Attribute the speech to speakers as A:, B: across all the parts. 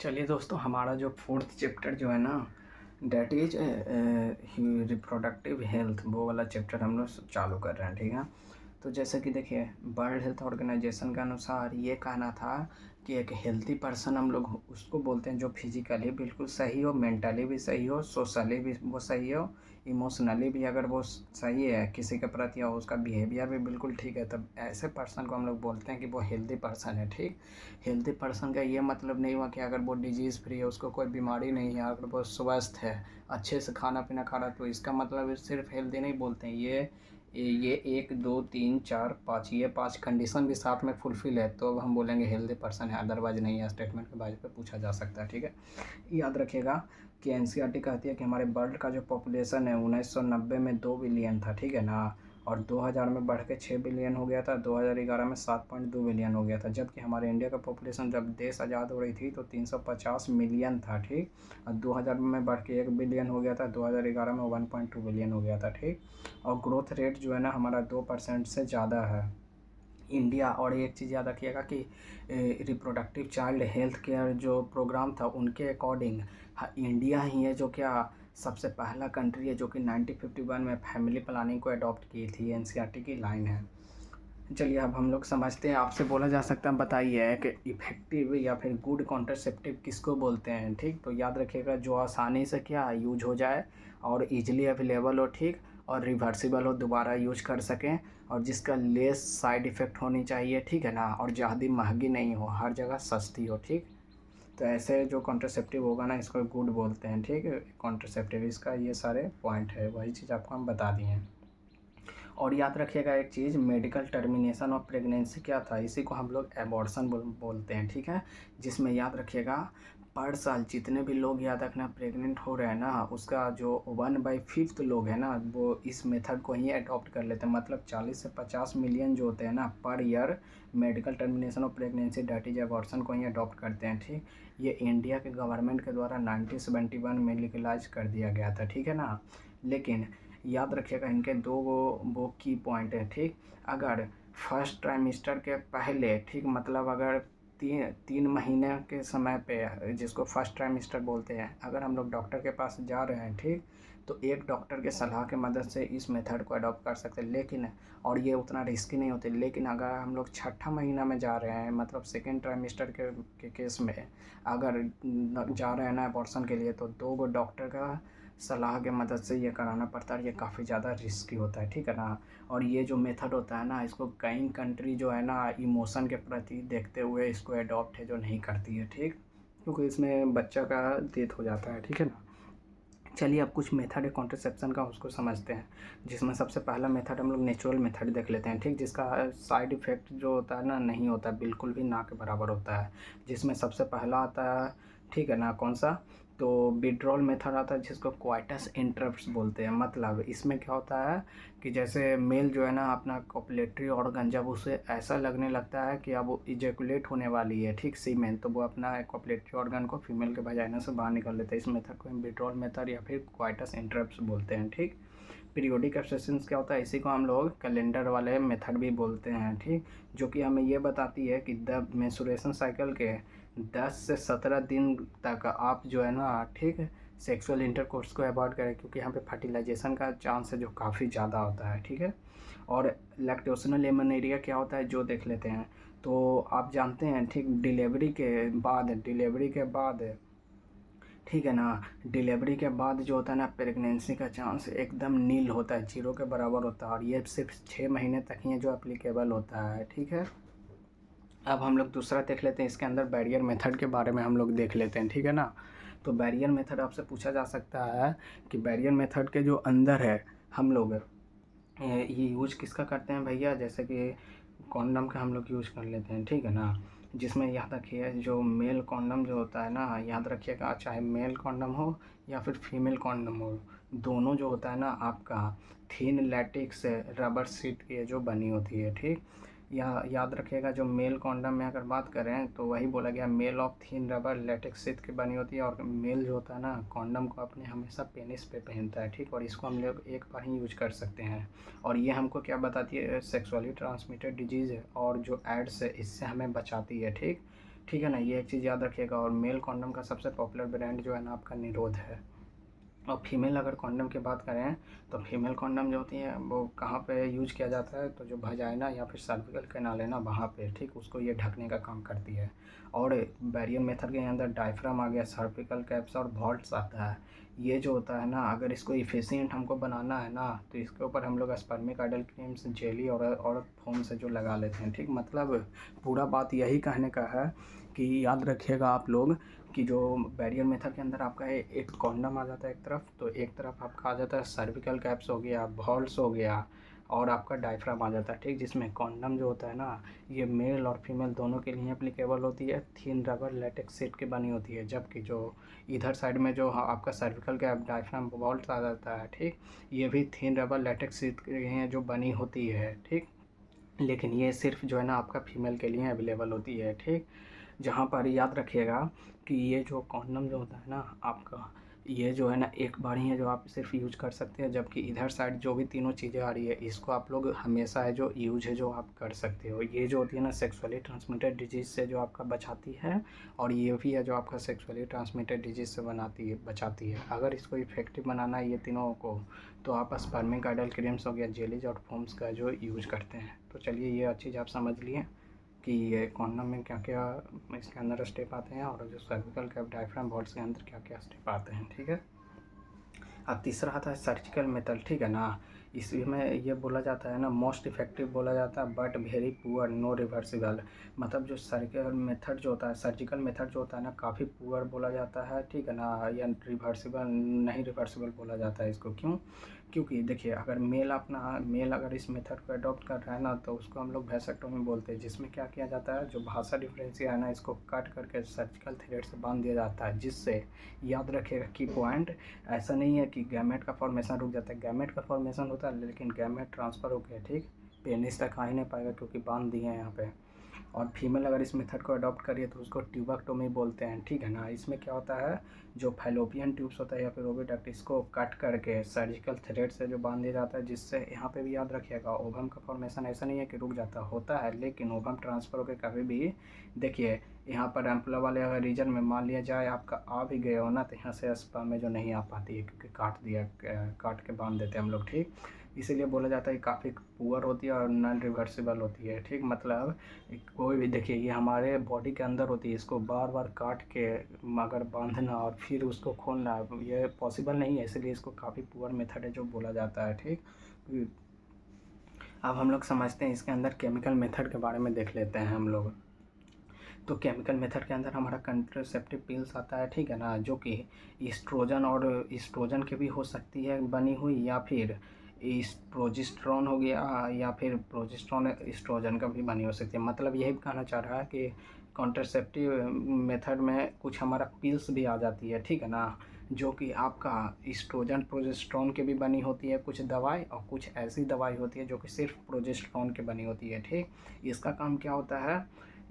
A: चलिए दोस्तों, हमारा जो फोर्थ चैप्टर जो है ना, डैट इज रिप्रोडक्टिव हेल्थ, वो वाला चैप्टर हम लोग चालू कर रहे हैं। ठीक है, तो जैसे कि देखिए, वर्ल्ड हेल्थ ऑर्गेनाइजेशन के अनुसार ये कहना था कि एक हेल्थी पर्सन हम लोग उसको बोलते हैं जो फिजिकली बिल्कुल सही हो, मेंटली भी सही हो, सोशली भी वो सही हो, इमोशनली भी अगर वो सही है किसी के प्रति और उसका बिहेवियर भी बिल्कुल ठीक है, तब ऐसे पर्सन को हम लोग बोलते हैं कि वो हेल्दी पर्सन है। ठीक, हेल्दी पर्सन का ये मतलब नहीं हुआ कि अगर वो डिजीज़ फ्री है, उसको कोई बीमारी नहीं है, अगर वो स्वस्थ है, अच्छे से खाना पीना खा रहा है, तो इसका मतलब सिर्फ हेल्दी नहीं बोलते हैं। ये 1 2 3 4 5 ये 5 कंडीशन भी साथ में फुलफ़िल है तो अब हम बोलेंगे हेल्दी पर्सन है, अदरवाइज़ नहीं है। स्टेटमेंट के बेसिस पे पूछा जा सकता है। ठीक है, याद रखिएगा कि एनसीईआरटी कहती है कि हमारे वर्ल्ड का जो पॉपुलेशन है 1990 में 2 बिलियन था। ठीक है ना, और 2000 में बढ़ के 6 बिलियन हो गया था, 2011 में 7.2 बिलियन हो गया था। जबकि हमारे इंडिया का पॉपुलेशन जब देश आज़ाद हो रही थी तो 350 मिलियन था। ठीक, और 2000 में बढ़ के 1 बिलियन हो गया था, 2011 में 1.2 बिलियन हो गया था। ठीक, और ग्रोथ रेट जो है ना हमारा 2% से ज़्यादा है इंडिया। और एक चीज़ याद रखिएगा कि रिप्रोडक्टिव चाइल्ड हेल्थ केयर जो प्रोग्राम था उनके अकॉर्डिंग इंडिया ही है जो क्या सबसे पहला कंट्री है जो कि 1951 में फैमिली प्लानिंग को अडॉप्ट की थी। एनसीईआरटी की लाइन है। चलिए अब हम लोग समझते हैं। आपसे बोला जा सकता है, बताइए कि इफ़ेक्टिव या फिर गुड कॉन्ट्रासेप्टिव किसको बोलते हैं। ठीक, तो याद रखिएगा जो आसानी से क्या यूज हो जाए और इजीली अवेलेबल हो। ठीक, और रिवर्सिबल हो, दोबारा यूज कर सकें, और जिसका लेस साइड इफ़ेक्ट होनी चाहिए। ठीक है ना, और ज़्यादा महंगी नहीं हो, हर जगह सस्ती हो। ठीक, तो ऐसे जो कॉन्ट्रासेप्टिव होगा ना इसको गुड बोलते हैं। ठीक है, कॉन्ट्रासेप्टिव इसका ये सारे पॉइंट है, वही चीज़ आपको हम बता दिए हैं। और याद रखिएगा एक चीज़, मेडिकल टर्मिनेशन ऑफ प्रेगनेंसी क्या था, इसी को हम लोग एबॉर्शन बोलते हैं। ठीक है, जिसमें याद रखिएगा पर साल जितने भी लोग याद रखना प्रेग्नेंट हो रहे हैं ना, उसका जो 1/5 लोग हैं ना वो इस मेथड को ही अडॉप्ट कर लेते हैं। मतलब 40 से 50 मिलियन जो होते हैं ना per year, medical termination of pregnancy that is abortion को ही अडॉप्ट करते हैं। ठीक, ये इंडिया के गवर्नमेंट के द्वारा 1971 में लीगलाइज कर दिया गया था। ठीक है ना, लेकिन याद रखिएगा इनके दो वो की पॉइंट है। ठीक, अगर फर्स्ट ट्राइमेस्टर के पहले, ठीक मतलब अगर 3 महीने के समय पे, जिसको फर्स्ट ट्राइमेस्टर बोलते हैं, अगर हम लोग डॉक्टर के पास जा रहे हैं, ठीक, तो एक डॉक्टर के सलाह के मदद से इस मेथड को अडॉप्ट कर सकते हैं। लेकिन और ये उतना रिस्की नहीं होते। लेकिन अगर हम लोग छठा महीना में जा रहे हैं, मतलब सेकेंड ट्राइमेस्टर के केस में अगर जा रहे हैं ना अबॉर्शन के लिए, तो 2 गो डॉक्टर का सलाह के मदद से ये कराना पड़ता है। ये काफ़ी ज़्यादा रिस्की होता है। ठीक है ना, और ये जो मेथड होता है ना इसको कई कंट्री जो है ना इमोशन के प्रति देखते हुए इसको अडॉप्ट है जो नहीं करती है। ठीक, क्योंकि इसमें बच्चा का डेथ हो जाता है। ठीक है ना, चलिए अब कुछ मेथड है कॉन्ट्रासेप्शन का, उसको समझते हैं। जिसमें सबसे पहला मेथड हम लोग नेचुरल मेथड देख लेते हैं। ठीक, जिसका साइड इफ़ेक्ट जो होता है ना नहीं होता, बिल्कुल भी ना के बराबर होता है। जिसमें सबसे पहला आता है, ठीक है ना, कौन सा, तो विड्रॉल मेथड आता है जिसको क्वाइटस इंटरप्ट्स बोलते हैं। मतलब इसमें क्या होता है कि जैसे मेल जो है ना अपना कोपुलेटरी ऑर्गन, जब उसे ऐसा लगने लगता है कि अब वो इजेकुलेट होने वाली है, ठीक, सीमेन, तो वो अपना कोपुलेटरी ऑर्गन को फीमेल के वजाइना से बाहर निकाल लेते हैं। इस मेथड को हम विड्रॉल मेथड या फिर क्वाइटस इंटरप्ट्स बोलते हैं। ठीक, पीरियोडिक एब्सेसिन्स क्या होता है, इसी को हम लोग कैलेंडर वाले मेथड भी बोलते हैं। ठीक, जो कि हमें ये बताती है कि द मेंस्ट्रुएशन साइकिल के 10 से 17 दिन तक आप जो है ना, ठीक, सेक्सुअल इंटरकोर्स को अवॉइड करें, क्योंकि यहाँ पे फर्टिलाइजेशन का चांस है जो काफ़ी ज़्यादा होता है। ठीक है, और लैक्टोशनल एमेनेरिया क्या होता है जो देख लेते हैं। तो आप जानते हैं, ठीक, डिलीवरी के बाद, ठीक है ना, डिलीवरी के बाद जो होता है ना प्रेगनेंसी का चांस एकदम नील होता है, 0 के बराबर होता है, और ये सिर्फ 6 महीने तक ही है जो एप्लीकेबल होता है। ठीक है, अब हम लोग दूसरा देख लेते हैं। इसके अंदर बैरियर मेथड के बारे में हम लोग देख लेते हैं। ठीक है ना, तो बैरियर मेथड आपसे पूछा जा सकता है कि बैरियर मेथड के जो अंदर है हम लोग ये यूज किसका करते हैं भैया, जैसे कि कॉन्डम का हम लोग यूज कर लेते हैं। ठीक है ना, जिसमें याद रखिए जो मेल कॉन्डम जो होता है ना, याद रखिएगा चाहे मेल कॉन्डम हो या फिर फीमेल कॉन्डम हो, दोनों जो होता है ना आपका थिन लैटेक्स रबर शीट की जो बनी होती है। ठीक, याद रखिएगा जो मेल कॉन्डम में अगर बात करें तो वही बोला गया male of thin rubber latex sheet की बनी होती है, और मेल जो होता है ना कॉन्डम को अपने हमेशा पेनिस पे पहनता है। ठीक, और इसको हम लोग एक बार ही यूज कर सकते हैं। और ये हमको क्या बताती है, सेक्सुअली ट्रांसमिटेड डिजीज़ है, और जो एड्स है इससे हमें बचाती है। ठीक, ठीक है ना, ये एक चीज़ याद रखिएगा। और मेल कॉन्डम का सबसे पॉपुलर ब्रांड जो है ना आपका निरोध है। और फीमेल अगर कॉन्डम की बात करें तो फीमेल कॉन्डम जो होती है वो कहाँ पे यूज़ किया जाता है, तो जो वजाइना या फिर सर्विकल कैनाल है ना वहाँ पे, ठीक, उसको ये ढकने का काम करती है। और बैरियर मेथड के अंदर डायफ्राम आ गया, सर्विकल कैप्स और वॉल्ट्स आता है। ये जो होता है ना, अगर इसको इफ़िशिएंट हमको बनाना है ना तो इसके ऊपर हम लोग स्पर्मिक आइडल क्रीम्स, जेली और फोम से जो लगा लेते हैं, ठीक। मतलब पूरा बात यही कहने का है कि याद रखिएगा आप लोग कि जो बैरियर मेथड के अंदर आपका एक कॉन्डम आ जाता है एक तरफ, तो एक तरफ आपका आ जाता है सर्विकल कैप्स हो गया, वॉल्स हो गया और आपका डायफ्राम आ जाता है, ठीक। जिसमें कॉन्डम जो होता है ना ये मेल और फीमेल दोनों के लिए एप्लीकेबल होती है। थिन रबर लेटेक्स सेट की बनी होती है, जबकि जो इधर साइड में जो आपका सर्विकल कैप, डायफ्राम, वॉल्स आ जाता है, ठीक, ये भी थिन रबर लेटेक्स सेट के हैं जो बनी होती है, ठीक। लेकिन ये सिर्फ जो है ना आपका फीमेल के लिए अवेलेबल होती है, ठीक। जहाँ पर याद रखिएगा कि ये जो कॉन्डम जो होता है ना आपका, ये जो है ना एक बार ही है जो आप सिर्फ यूज कर सकते हैं, जबकि इधर साइड जो भी तीनों चीज़ें आ रही है इसको आप लोग हमेशा है जो यूज है जो आप कर सकते हो। ये जो होती है ना सेक्सुअली ट्रांसमिटेड डिजीज़ से जो आपका बचाती है, और ये भी है जो आपका सेक्सुअली ट्रांसमिटेड डिजीज़ से बचाती है। अगर इसको इफेक्टिव बनाना है ये तीनों को, तो आप स्पर्मिक आइडल क्रीम्स हो गया, जेलीज और फोम्स का जो यूज करते हैं। तो चलिए ये चीज़ आप समझ लिए कि ये कॉन्डम में क्या क्या इसके अंदर स्टेप आते हैं, और जो सर्विकल कैप, डायफ्राम, वॉल्स के अंदर क्या क्या स्टेप आते हैं, ठीक है। अब तीसरा आता है सर्जिकल मेथड, ठीक है ना। इसमें ये बोला जाता है ना मोस्ट इफेक्टिव बोला जाता है but very poor, no reversible. मतलब जो सर्जिकल मेथड जो होता है, सर्जिकल मेथड जो होता है ना काफ़ी पुअर बोला जाता है, ठीक है ना, या रिवर्सिबल नहीं, रिवर्सिबल बोला जाता है इसको। क्यों? क्योंकि देखिए अगर मेल अगर इस मेथड को अडॉप्ट कर रहा है ना तो उसको हम लोग वैसेक्टोमी बोलते हैं, जिसमें क्या किया जाता है, जो भाषा डिफरेंशिया है ना इसको कट करके सर्जिकल थ्रेड से बांध दिया जाता है, जिससे याद रखिएगा की पॉइंट, ऐसा नहीं है कि गैमेट का फॉर्मेशन रुक जाता है। गैमेट का फॉर्मेशन होता है लेकिन गैमेट ट्रांसफ़र हो गया, ठीक, पेनिस तक आ ही नहीं पाएगा क्योंकि बांध दिए हैं यहाँ पे। और फीमेल अगर इस मेथड को अडॉप्ट करिए तो उसको ट्यूबेक्टोमी बोलते हैं, ठीक है ना। इसमें क्या होता है, जो फैलोपियन ट्यूब्स होता है या फिर ओविडक्ट, इसको कट करके सर्जिकल थ्रेड से जो बांध दिया जाता है, जिससे यहाँ पे भी याद रखिएगा ओवम का फॉर्मेशन ऐसा नहीं है कि रुक जाता, होता है, लेकिन ओवम ट्रांसफ़र होकर कभी भी, देखिए यहाँ पर एम्पुला वाले अगर रीजन में मान लिया जाए आपका आ भी गए हो ना तो यहाँ से स्पर्म में जो नहीं आ पाती है क्योंकि काट के बांध देते हैं हम लोग, ठीक। इसीलिए बोला जाता है कि काफ़ी पुअर होती है और नॉन रिवर्सिबल होती है, ठीक। मतलब कोई भी, देखिए ये हमारे बॉडी के अंदर होती है, इसको बार बार काट के अगर बांधना और फिर उसको खोलना ये पॉसिबल नहीं है, इसलिए इसको काफ़ी पुअर मेथड है जो बोला जाता है, ठीक। अब हम लोग समझते हैं इसके अंदर केमिकल मेथड के बारे में देख लेते हैं हम लोग। तो केमिकल मेथड के अंदर हमारा कंट्रासेप्टिव पिल्स आता है, ठीक है ना, जो कि ईस्ट्रोजन और ईस्ट्रोजन की भी हो सकती है बनी हुई, या फिर इस प्रोजेस्टेरॉन हो गया, या फिर प्रोजेस्टेरॉन ईस्ट्रोजन का भी बनी हो सकती है। मतलब यही कहना चाह रहा है कि कॉन्ट्रासेप्टिव मेथड में कुछ हमारा पिल्स भी आ जाती है, ठीक है ना, जो कि आपका ईस्ट्रोजन प्रोजेस्टेरॉन की भी बनी होती है कुछ दवाई, और कुछ ऐसी दवाई होती है जो कि सिर्फ प्रोजेस्टेरॉन की बनी होती है, ठीक। इसका काम क्या होता है,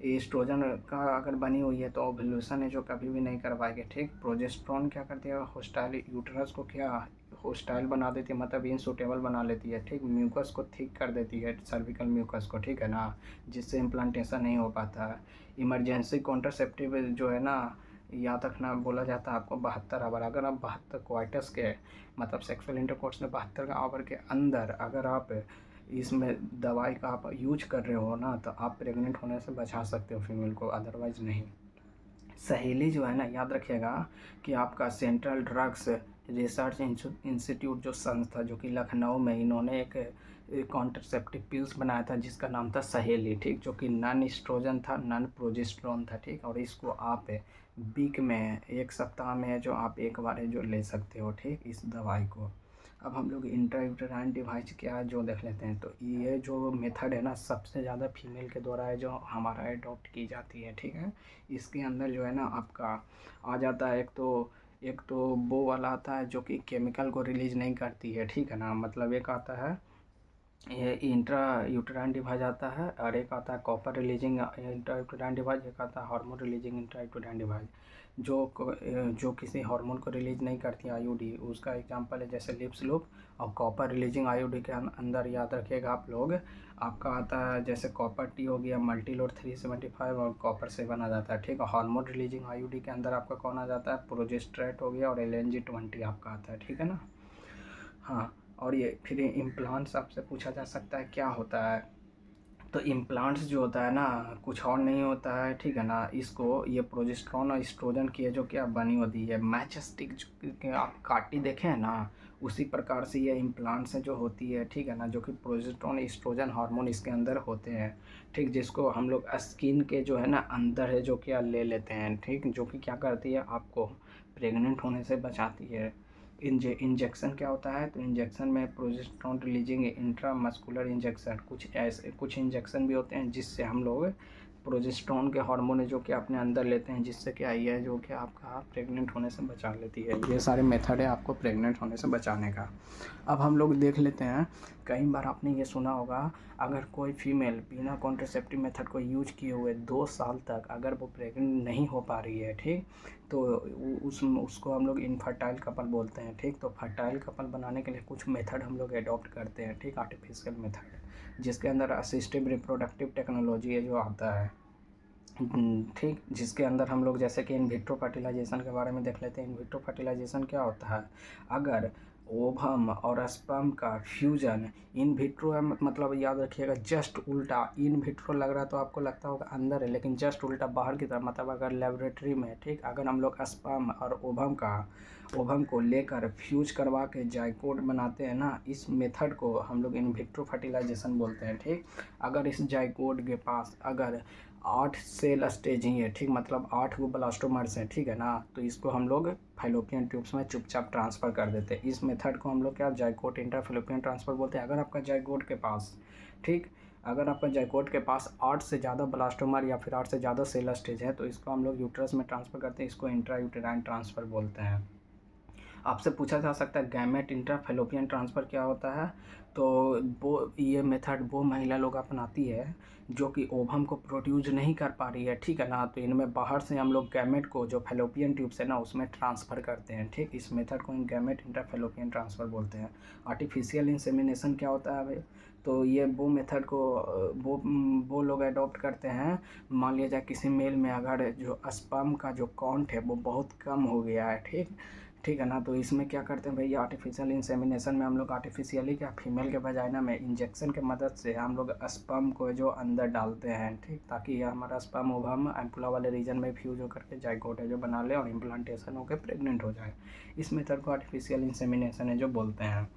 A: एस्ट्रोजन का अगर बनी हुई है तो ओव्यूलेशन है जो कभी भी नहीं करवाएगी, ठीक। प्रोजेस्टेरॉन क्या करती है, होस्टाइल यूट्रस को क्या होस्टाइल बना देती है, मतलब इनसूटेबल बना लेती है, ठीक। म्यूकस को थिक कर देती है, सर्विकल म्यूकस को, ठीक है ना, जिससे इम्प्लांटेशन नहीं हो पाता है। इमरजेंसी कॉन्ट्रासेप्टिव जो है ना, याद रखना बोला जाता है आपको 72 आवर। अगर आप 72 क्वार्टर्स के मतलब सेक्सुअल इंटरकोर्स में 72 आवर के अंदर अगर आप इसमें दवाई का आप यूज कर रहे हो ना तो आप प्रेग्नेंट होने से बचा सकते हो फीमेल को, अदरवाइज नहीं। सहेली जो है ना, याद रखिएगा कि आपका सेंट्रल ड्रग्स रिसर्च इंस्टीट्यूट जो संस्था जो कि लखनऊ में, इन्होंने एक कॉन्ट्रासेप्टिव पिल्स बनाया था जिसका नाम था सहेली, ठीक, जो कि नॉन एस्ट्रोजन था, नॉन प्रोजेस्टेरॉन था, ठीक। और इसको आप वीक में, एक सप्ताह में जो आप एक बार जो ले सकते हो, ठीक, इस दवाई को। अब हम लोग इंट्रायूटेराइन डिवाइस क्या है जो देख लेते हैं। तो ये जो मेथड है ना सबसे ज़्यादा फीमेल के द्वारा है जो हमारा एडॉप्ट की जाती है, ठीक है। इसके अंदर जो है ना आपका आ जाता है, एक तो वो वाला आता है जो कि केमिकल को रिलीज़ नहीं करती है, ठीक है ना। मतलब एक आता है ये इंट्रा यूटेराइन डिवाइस आता है, और एक आता है copper releasing intra uterine device, एक आता है hormone releasing intra uterine device. जो किसी हार्मोन को रिलीज नहीं करती आईयूडी, उसका एग्जांपल है जैसे लिप्स लूप। और कॉपर रिलीजिंग आईयूडी के अंदर याद रखिएगा आप लोग, आपका आता है जैसे कॉपर टी हो गया, मल्टीलोड 375 और कॉपर 7 आ जाता है, ठीक है। हार्मोन रिलीजिंग आईयूडी के अंदर आपका कौन आ जाता है, प्रोजेस्टेरेट हो गया, और LNG-20 आपका आता है, ठीक है ना। हाँ, और ये फिर इम्प्लांट्स आपसे पूछा जा सकता है क्या होता है। तो इम्प्लांट्स जो होता है ना, कुछ और नहीं होता है, ठीक है ना। इसको ये प्रोजेस्टेरॉन और एस्ट्रोजन की है जो कि आप बनी होती है, मैचस्टिक जो आप काटी देखे हैं ना, उसी प्रकार से ये इम्प्लांट्स जो होती है, ठीक है ना, जो कि प्रोजेस्टेरॉन एस्ट्रोजन हार्मोन इसके अंदर होते हैं, ठीक। जिसको हम लोग स्किन के जो है ना अंदर है जो कि ले लेते हैं, ठीक। जो कि क्या करती है, आपको प्रेग्नेंट होने से बचाती है। इंजेक्शन क्या होता है, तो इंजेक्शन में प्रोजेस्टेरॉन रिलीजिंग इंट्रामस्कुलर इंजेक्शन, कुछ इंजेक्शन भी होते हैं जिससे हम लोग प्रोजेस्टेरॉन के हार्मोन जो कि अपने अंदर लेते हैं, जिससे क्या ये है जो कि आपका प्रेग्नेंट होने से बचा लेती है। ये सारे मेथड है आपको प्रेग्नेंट होने से बचाने का। अब हम लोग देख लेते हैं, कई बार आपने ये सुना होगा, अगर कोई फीमेल बिना कॉन्ट्रासेप्टिव मेथड को यूज किए हुए 2 साल तक अगर वो प्रेग्नेंट नहीं हो पा रही है, ठीक, तो उसको हम लोग इनफर्टाइल कपल बोलते हैं, ठीक। तो फर्टाइल कपल बनाने के लिए कुछ मेथड हम लोग एडॉप्ट करते हैं, ठीक, आर्टिफिशियल मेथड, जिसके अंदर असिस्टिव रिप्रोडक्टिव टेक्नोलॉजी है जो आता है, ठीक। जिसके अंदर हम लोग जैसे कि इन विट्रो फर्टिलाइजेशन के बारे में देख लेते हैं। इन विट्रो फर्टिलाइजेशन क्या होता है, अगर ओवम और स्पर्म का फ्यूजन इन विट्रो है, मतलब याद रखिएगा जस्ट उल्टा, इन विट्रो लग रहा है तो आपको लगता होगा अंदर है, लेकिन जस्ट उल्टा बाहर की तरफ, मतलब अगर लेबोरेटरी में, ठीक, अगर हम लोग स्पर्म और ओवम को लेकर फ्यूज करवा के जाइकोट बनाते हैं ना, इस मेथड को हम लोग इन विट्रो फर्टिलाइजेशन बोलते हैं, ठीक। अगर इस जाइकोट के पास अगर 8 सेल स्टेज ही है, ठीक, मतलब 8 गो ब्लास्टोमर्स हैं, ठीक है ना, तो इसको हम लोग फैलोपियन ट्यूब्स में चुपचाप ट्रांसफ़र कर देते हैं। इस मेथड को हम लोग क्या जाइकोट इंट्राफैलोपियन ट्रांसफ़र बोलते हैं। अगर आपका जाइकोट के पास, ठीक, अगर आपका जाइकोट के पास 8 से ज़्यादा ब्लास्टोमर या फिर 8 से ज़्यादा सेल स्टेज है, तो इसको हम लोग यूट्रस में ट्रांसफ़र करते हैं, इसको इंट्रा यूटेराइन ट्रांसफ़र बोलते हैं। आपसे पूछा जा सकता है गैमेट इंट्राफैलोपियन ट्रांसफ़र क्या होता है, तो वो ये मेथड वो महिला लोग अपनाती है जो कि ओवम को प्रोड्यूस नहीं कर पा रही है, ठीक है ना। तो इनमें बाहर से हम लोग गैमेट को जो फैलोपियन ट्यूब से ना उसमें ट्रांसफ़र करते हैं, ठीक। इस मेथड को गैमेट इंट्राफैलोपियन ट्रांसफ़र बोलते हैं। आर्टिफिशियल इंसेमिनेशन क्या होता है भाई, तो ये वो मेथड को वो लोग अडॉप्ट करते हैं। मान लिया जाए किसी मेल में अगर जो स्पर्म का जो काउंट है वो बहुत कम हो गया है, ठीक, ठीक है ना, तो इसमें क्या करते हैं भैया, आर्टिफिशियल इंसेमिनेशन में हम लोग आर्टिफिशियली क्या फीमेल के वजाइना में इंजेक्शन के मदद से हम लोग स्पर्म को जो अंदर डालते हैं, ठीक, ताकि ये हमारा स्पर्म ओवम एम्पुला वाले रीजन में फ्यूज होकर के जाइगोट है जो बना ले और इम्प्लांटेशन होकर प्रेग्नेंट हो जाए। इस मेथड को आर्टिफिशियल इंसेमिनेशन है जो बोलते हैं।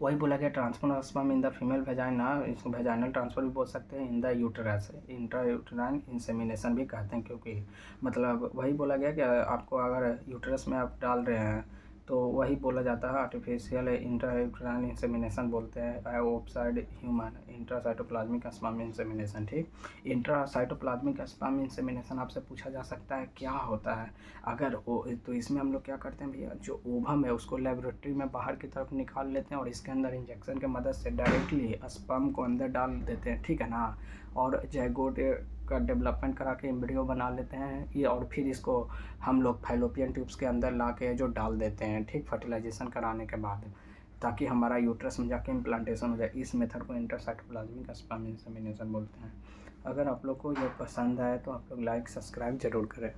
A: वही बोला गया transfer of sperm in the female vagina, इसको वेजाइनल ट्रांसफर भी बोल सकते हैं, in the uterus intra uterine insemination भी कहते हैं, क्योंकि मतलब वही बोला गया कि आपको अगर यूटेरस में आप डाल रहे हैं तो वही बोला जाता है आर्टिफिशियल इंट्रा यूटेराइन इंसेमिनेशन बोलते हैं, offside human intra cytoplasmic sperm insemination, ठीक। इंट्रा साइटोप्लाज्मिक स्पर्म इंसेमिनेशन आपसे पूछा जा सकता है क्या होता है। अगर तो इसमें हम लोग क्या करते हैं भैया, जो ओवम है उसको लेबोरेटरी में बाहर की तरफ निकाल लेते हैं और इसके अंदर इंजेक्शन के मदद से डायरेक्टली स्पर्म को अंदर डाल देते हैं, ठीक है ना। और जाइगोट का डेवलपमेंट करा के एम्ब्रियो बना लेते हैं ये, और फिर इसको हम लोग फैलोपियन ट्यूब्स के अंदर ला के जो डाल देते हैं, ठीक, फर्टिलाइजेशन कराने के बाद, ताकि हमारा यूट्रस में जाके इम्प्लांटेशन हो जाए। इस मेथड को इंट्रासाइटोप्लाज्मिक स्पर्म इंसेमिनेशन बोलते हैं। अगर आप लोग को ये पसंद आए तो आप लोग लाइक सब्सक्राइब जरूर करें।